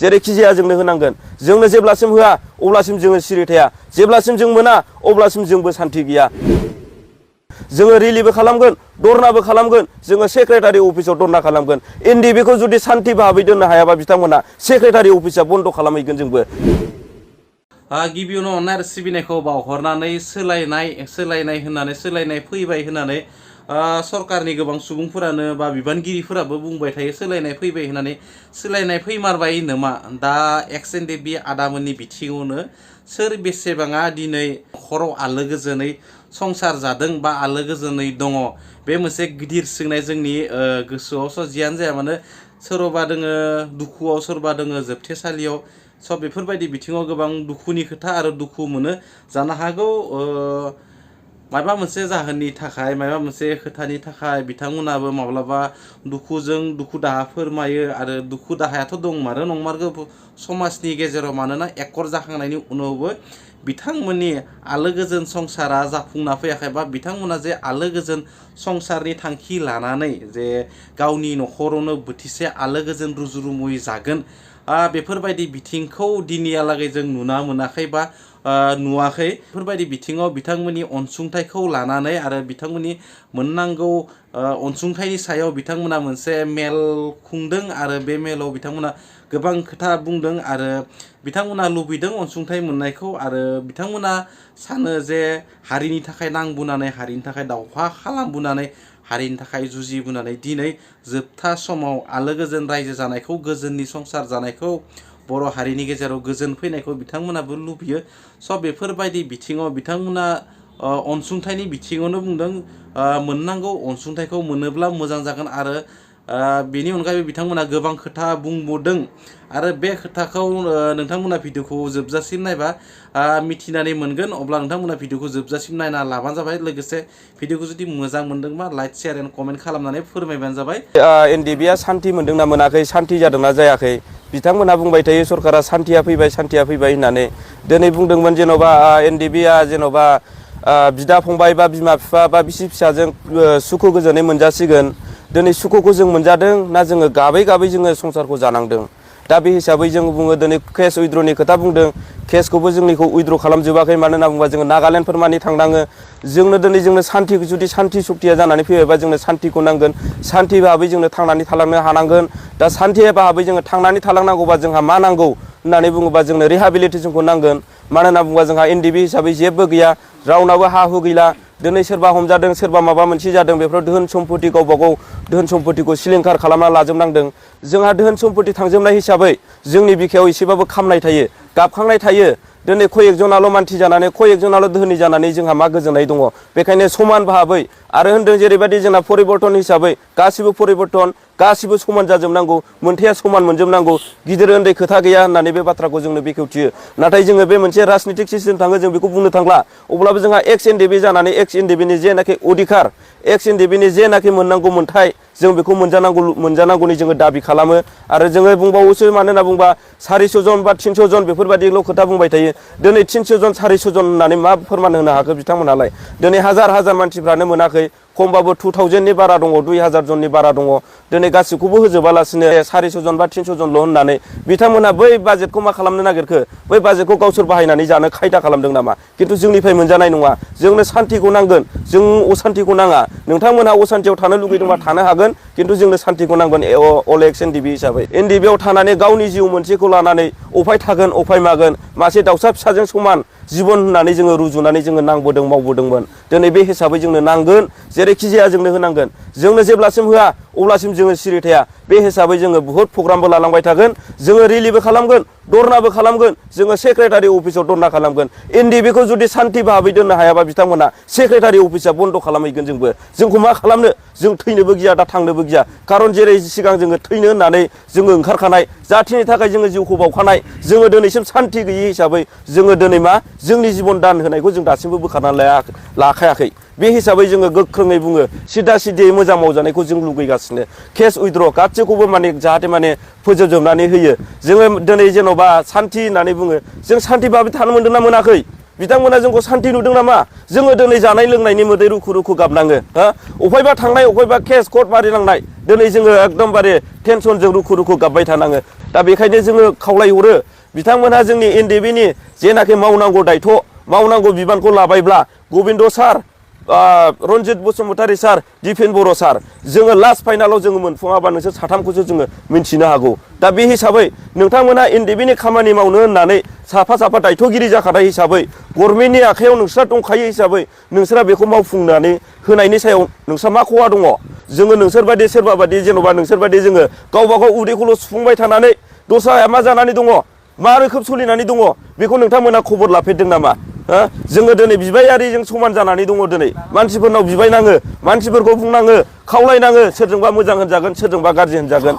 जेरैखि जाया जोंनो होनांगोन जोंनो जेब्लासिम होआ अब्लासिम जोङो सिरि थाया जेब्लासिम जों मोना अब्लासिम जोंबो सान्थि गैया जोङो रिलिबो खालामगोन धरनाबो खालामगोन जोङो सेक्रेटारि अफिसाव धरना खालामगोन एनडिबिखौ जुदि सान्थि भाबै दोननो हायाबा बिथांमोना सेक्रेटारि अफिसा बन्द खालामहैगोन जोंबो गिबियावनो अननाय आरो सिबिनायखौ बावहरनानै सोलायनाय होननानै सोलायनाय फैबाय होननानै सरकारनि गोबां सुबुंफोरानो बा बिबानगिरिफोराबो बुंबाय थायो सोलायनाय फैबाय होननानै सोलायनाय फैमारबाय नामा दा एक्स एनडिबि आदामोननि बिथिङावनो सोर बेसेबाङा दिनै न'खराव आलो गोजोनै संसार जादों बा आलो गोजोनै दङ बे मोनसे गिदिर सोंनाय जोंनि गोसोआव जियानो जाया मानो सोरबा दोङो दुखुआव सोरबा दोङो जोबथेसालियाव सब बेफोरबायदि बिथिङाव गोबां दुखुनि खोथा आरो दुखु मोनो जानो हागौ माबा मोनसे जाहोननि थाखाय माबा मोनसे खोथानि थाखाय बिथांमोनाबो माब्लाबा दुखुजों दुखु दाहा फोरमायो आरो दुखु दाहायाथ' दंमारो नंमारगौ समाजनि गेजेराव मानोना एकर जाखांनायनि उनावबो बिथांमोननि आलो गोजोन संसारा जाफुंना फैयाखै बा बिथांमोना जे आलो गोजोन संसारनि थांखि लानानै जे गावनि न'खरावनो बोथिसे आलो गोजोन रुजु रुमुयै जागोन बेफोरबायदि बिथिंखौ दिनैहालागै जों नुना मोनाखै बा नुवाखै बेफोरबायदि बिथिङाव बिथांमोननि अनसुंथाइखौ लानानै आरो बिथांमोननि मोननांगौ अनसुंथाइनि सायाव बिथांमोना मोनसे मेल खुंदों आरो बे मेलाव बिथांमोना गोबां खोथा बुंदों आरो बिथांमोना लुबैदों अनसुंथाइ मोननायखौ आरो बिथांमोना सानो जे हारिनि थाखाय नांबोनानै हारिनि थाखाय दावहा खालामबोनानै हारिनि थाखाय जुजिबोनानै दिनै जोबथा समाव आलो गोजोन रायजो जानायखौ गोजोननि संसार जानायखौ बर' हारिनि गेजेराव गोजोन फैनायखौ बिथांमोनाबो लुबैयो स' बेफोरबायदि बिथिङाव बिथांमोना अनसुंथाइनि बिथिङावनो बुंदों मोननांगौ अनसुंथाइखौ मोनोब्ला मोजां जागोन आरो बेनि अनगायैबो बिथांमोना गोबां खोथा बुंबावदों आरो बे खोथाखौ नोंथांमोना भिडिअखौ जोबजासिम नायबा मिथिनानै मोनगोन अब्ला नोंथांमोना भिडिअखौ जोबजासिम नायना लाबानो जाबाय लोगोसे भिडिअखौ जुदि मोजां मोनदोंबा लाइक शेयार एन्ड कमेन्ट खालामनानै फोरमायबानो जाबाय एनडिबिआ सान्थि मोनदोंना मोनाखै सान्थि जादोंना जायाखै बिथांमोनहा बुंबाय थायो सरकारा सान्थिया फैबाय होननानै दिनै बुंदोंमोन जेन'बा एनडिबिआ जेन'बा बिदा फंबाय बा बिमा बिफा बा बिसि फिसाजों सुखु गोजोनै मोनजासिगोन दिनै सुखुखौ जों मोनजादों ना जोङो गाबै गाबै जोङो संसारखौ जानांदों दा बे हिसाबै जों बुङो दिनै केस उइद्र'नि खोथा बुंदों केसखौबो जोंनिखौ उइद्र' खालामजोबाखै मानो होनना बुङोबा जोङो नागालेण्डफोर मानि थांनाङो जोंनो सान्थि जुदि सान्थि सुक्तिया जानानै फैबायबा जोंनो सान्थिखौ नांगोन सान्थि भाबै जोंनो थांनानै थालांनो हानांगोन दा सान्थि भाबै जोङो थांनानै थालांनांगौबा जोंहा मा नांगौ होननानै बुङोबा जोंनो रिहाबिलिटेसनखौ नांगोन मानो होनना बुङोबा जोंहा एनडिबि हिसाबै जेबो गैया रावनावबो हा हु गैला दिनै सोरबा हमजादों सोरबा माबा मोनसे जादों बेफोराव धोन सम्पति गावबा गाव धोन सम्पतिखौ सिलिंखार खालामना लाजोबनांदों जोंहा धोन सम्पति थांजोबनाय हिसाबै जोंनि बिखायाव एसेबाबो खामनाय थायो गाबखांनाय थायो दिनै कयेकजनाल' मानसि जानानै कयेकजनाल' धोनि जानानै जोंहा मा गोजोननाय दङ बेखायनो समान भाबै आरो होनदों जेरैबायदि जोंना परिबर्तन हिसाबै गासिबो परिबर्तन गासिबो समान जाजोबनांगौ मोनथाया समान मोनजोबनांगौ गिदिर उन्दै खोथा गैया होननानै बे बाथ्राखौ जोंनो बेखेवथियो नाथाय जोङो बे मोनसे राजनितिक सिस्टेम थाङो जों बेखौ बुंनो थांला अब्लाबो जोंहा एक्स एनडिबि जानानै एक्स एनडिबिनि जेनाखि अधिकार एक्स एनडिबिनि जेनाखि मोननांगौ मोनथाय जों बेखौ मोनजानांगौनि जोङो दाबि खालामो आरो जोङो बुंबावोसो मानो होनना बुंबा 400 जन बा 300 जन बेफोरबायदिल' खोथा बुंबाय थायो दिनै 300 जन 400 जन होननानै मा फोरमान होनो हाखो बिथांमोनालाय दिनै हाजार मानसिफ्रानो मोनाखै खमबाबो 2000नि बारा दङ 2000 जननि बारा दङ दिनै गासिखौबो होजोबालासिनो 400 जन बा 300 जनल' होननानै बिथांमोना बै बाजेटखौ मा खालामनो नागिरखो बै बाजेटखौ गावसोर बाहायनानै जानो खायदा खालामदों नामा खिन्थु जोंनिफ्राय मोनजानाय नङा जोंनो सान्थिखौ नांगोन जों असान्थिखौ नाङा नोंथांमोनहा असान्थियाव थानो लुगैदोंबा थानो हागोन खिन्थु जोंनो सान्थिखौ नांगोन अल एक्स एनडिबि हिसाबै एनडिबिआव थानानै गावनि जिउ मोनसेखौ लानानै अफाय थागोन अफाय मागोन मासे दाउसा फिसाजों समान जीवन होननानै जोङो रुजुनानै जोङो नांबोदों मावबोदोंमोन दिनै बे हिसाबै जोंनो नांगोन जेरैखि जाया जोंनो होनांगोन जोंनो जेब्लासिम होआ अब्लासिम जोङो सिरि थाया बे हिसाबै जोङो बहुत प्रग्रामबो लालांबाय थागोन जोङो रिलिबो खालामगोन धरनाबो खालामगोन जोङो सेक्रेटारि अफिसाव धरना खालामगोन एनडिबिखौ जुदि सान्थि भाबै दोननो हायाबा बिथांमोना सेक्रेटारि अफिसा बन्द खालामहैगोन जोंखौ मा खालामनो जों थैनोबो गिया दा थांनोबो गिया खारन जेरै सिगां जोङो थैनो होननानै जोङो ओंखारखानाय जाथिनि थाखाय जोङो जिउखौ बावखानाय जोङो दिनैसिम सान्थि गैयै हिसाबै जोङो दिनै मा जोंनि जिबन दान होनायखौ जों दासिमबो बोखारनानै लाखायाखै बे हिसाबै जोङो गोख्रोङै बुङो सिदा सिदियै मोजां मावजानायखौ जों लुगैगासिनो केस उइद्र गासैखौबो माने जाहाथे माने फोजोबजोबनानै होयो जोङो दिनै जेन'बा सान्थि होननानै बुङो जों सान्थि भाबै थानो मोनदोंना मोनाखै बिथांमोना जोंखौ सान्थि नुदों नामा जोङो दिनै जानाय लोंनायनि मोदै रुखु रुखु गाबनाङो अफायबा थांनाय अफायबा केस कर्ट मारिलांनाय दिनै जोङो एकदमबारे टेनसनजों रुखु रुखु गाबबाय थानाङो दा बेखायनो जोङो खावलायहरो बिथांमोनहा जोंनि एनडिएफबि जेनाखि मावनांगौ दायथ' मावनांगौ बिबानखौ लाबायब्ला गबिन्द सार रन्जित बसुमतारी सार दिपेन बर' सार जोङो लास्ट फाइनालाव जोङो मोनफुङाबा नोंसोर साथामखौसो जोङो मिन्थिनो हागौ दा बे हिसाबै नोंथांमोना एनडिएफबि खामानि मावनो होननानै साफा साफा दायथ'गिरि जाखानाय हिसाबै गभर्नमेन्टनि आखायाव नोंस्रा दंखायो हिसाबै नोंसोरा बेखौ मावफुंनानै होनायनि सायाव नोंस्रा मा खहा दङ जोङो नोंसोरबादि सोरबा बादि जेन'बा नोंसोरबादि जोङो गावबा गाव उदैखौल' सुफुंबाय थानानै दस्राया मा जानानै दङ मा रोखोम सोलिनानै दङ बेखौ नोंथांमोना खबर लाफेरदों नामा जोङो दिनै बिबायारिजों समान जानानै दङ दिनै मानसिफोरनाव बिबायनाङो मानसिफोरखौ बुंनाङो खावलायनाङो सोरजोंबा मोजां होनजागोन सोरजोंबा गाज्रि होनजागोन